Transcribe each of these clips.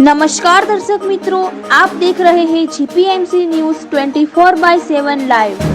नमस्कार दर्शक मित्रों, आप देख रहे हैं जीपीएमसी न्यूज 24/7 लाइव।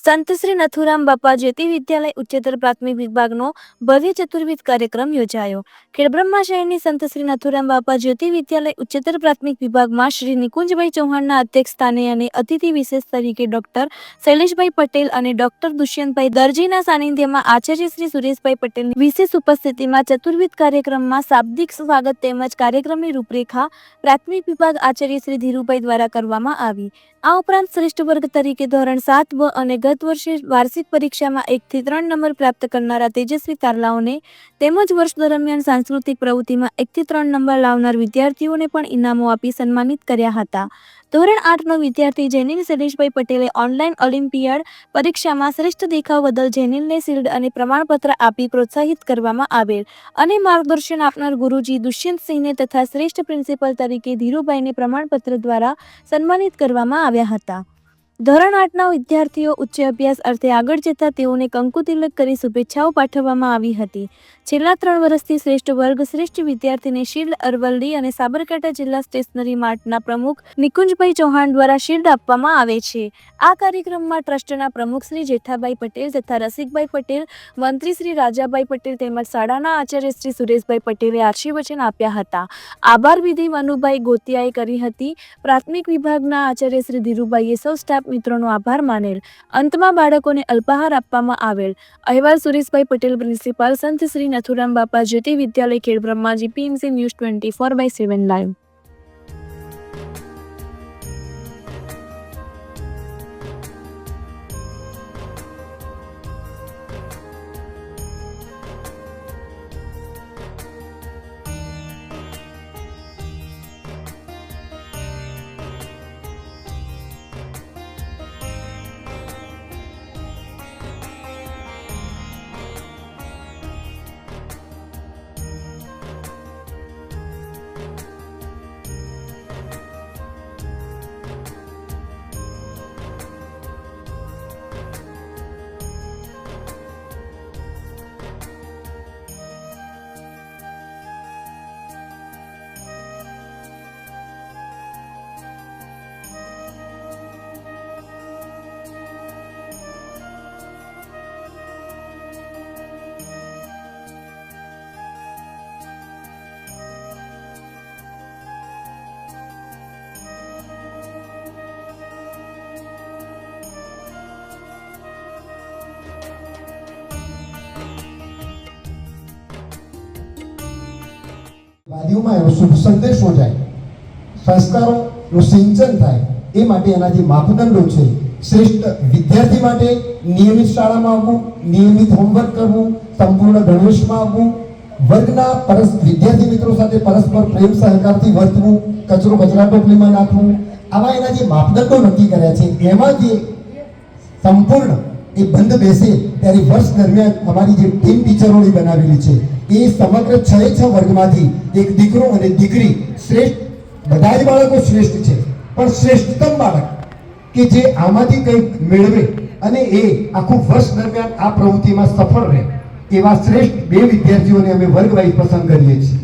संत श्री नथुराम बापा ज्योति विद्यालय उच्चतर प्राथमिक विभागનો ભવ્ય ચતુર્વિધ કાર્યક્રમ યોજાયો। ખેડબ્રહ્મા શહેરની સંત શ્રી નથુરામ બાપા જ્યોતિ વિદ્યાલય ઉચ્ચતર પ્રાથમિક વિભાગમાં શ્રી નિકુંજભાઈ ચૌહાણના અધ્યક્ષસ્થાને અને અતિથિ વિશેષ તરીકે ડોક્ટર શૈલેષભાઈ પટેલ અને ડોક્ટર દુષ્યંતભાઈ દરજીના સાનિધ્યમાં આચાર્ય શ્રી સુરેશભાઈ પટેલની વિશેષ ઉપસ્થિતિમાં ચતુર્વિધ કાર્યક્રમમાં શાબ્દિક સ્વાગત તેમજ કાર્યક્રમની રૂપરેખા પ્રાથમિક વિભાગ આચાર્ય શ્રી ધીરુભાઈ દ્વારા કરવામાં આવી। આ ઉપરાંત શ્રેષ્ઠ વર્ગ તરીકે ધોરણ 7 અને ગત વર્ષે વાર્ષિક પરીક્ષામાં 1 થી 3 નંબર પ્રાપ્ત કરનારા તેજસ્વી તારલાઓને તેમજ વર્ષ દરમિયાન સાંસ્કૃતિક પ્રવૃત્તિમાં 1 થી 3 નંબર લાવનાર વિદ્યાર્થીઓને પણ ઇનામો આપી સન્માનિત કર્યા હતા। ધોરણ 8નો વિદ્યાર્થી જેનિલ શૈલેષભાઈ પટેલે ઓનલાઈન ઓલિમ્પિયાડ પરીક્ષામાં શ્રેષ્ઠ દેખાવ બદલ જેનિલને શિલ્ડ અને પ્રમાણપત્ર આપી પ્રોત્સાહિત કરવામાં આવેલ અને માર્ગદર્શન આપનાર ગુરુજી દુષ્યંતસિંહને તથા શ્રેષ્ઠ પ્રિન્સિપલ તરીકે ધીરુભાઈને પ્રમાણપત્ર દ્વારા સન્માનિત કરવામાં આવ્યા હતા। ધોરણ 8ના વિદ્યાર્થીઓ ઉચ્ચ અભ્યાસ અર્થે આગળ જતા તેઓને કંકુ તિલક કરી શુભેચ્છાઓ પાઠવવામાં આવી હતી। છેલ્લા 3 વર્ષથી શ્રેષ્ઠ વર્ગ શ્રેષ્ઠ વિદ્યાર્થીને શિલ્ડ અરવલ્લી અને સાબરકાંઠા જિલ્લા સ્ટેશનરી માર્ટના પ્રમુખ નિકુંજભાઈ ચૌહાણ દ્વારા શિલ્ડ આપવામાં આવે છે। આ કાર્યક્રમમાં ટ્રસ્ટના પ્રમુખ શ્રી જેઠાભાઈ પટેલ તથા રસિકભાઈ પટેલ, મંત્રી શ્રી રાજાભાઈ પટેલ તેમજ શાળાના આચાર્ય શ્રી સુરેશભાઈ પટેલે આશીર્વચન આપ્યા હતા। આભાર વિધિ મનુભાઈ ગોતિયાએ કરી હતી। પ્રાથમિક વિભાગના આચાર્ય શ્રી ધીરુભાઈએ સૌ સ્ટાફ મિત્રોનો આભાર માનેલ। અંતમાં બાળકોને અલ્પાહાર આપવામાં આવેલ। અહેવાલ સુરેશભાઈ પટેલ, પ્રિન્સિપાલ, સંત શ્રી નથુરામ બાપા જ્યોતિ વિદ્યાલય ખેડબ્રહ્મા, જીપીએમસી ન્યૂઝ 24/7 લાઈવ। વાદીઓમાં એનો શુભ સંદેશો જાય, સંસ્કારોનું સિંચન થાય, એ માટે એના જે માપદંડો છે, શ્રેષ્ઠ વિદ્યાર્થી માટે નિયમિત શાળામાં આવવું, નિયમિત હોમવર્ક કરવું, સંપૂર્ણ ગણવેશમાં આવવું, વર્ગના વિદ્યાર્થી મિત્રો સાથે પરસ્પર પ્રેમ સહકારથી વર્તવું, કચરો કચરા ટોપલીમાં નાખવું, આવા એના જે માપદંડો નક્કી કર્યા છે એમાં જે સંપૂર્ણ એ બંધ બેસે ત્યારે વર્ષ દરમિયાન અમારી જે ટીમ ટીચરોની બનાવેલી છે એ સમગ્ર 6 વર્ગમાંથી એક દીકરો અને દીકરી શ્રેષ્ઠ, બધા જ બાળકો શ્રેષ્ઠ છે પણ શ્રેષ્ઠતમ બાળક કે જે આમાંથી કંઈક મેળવે અને એ આખું વર્ષ દરમિયાન આ પ્રવૃત્તિમાં સફળ રહે એવા શ્રેષ્ઠ 2 વિદ્યાર્થીઓને અમે વર્ગ વાઇઝ પસંદ કરીએ છીએ।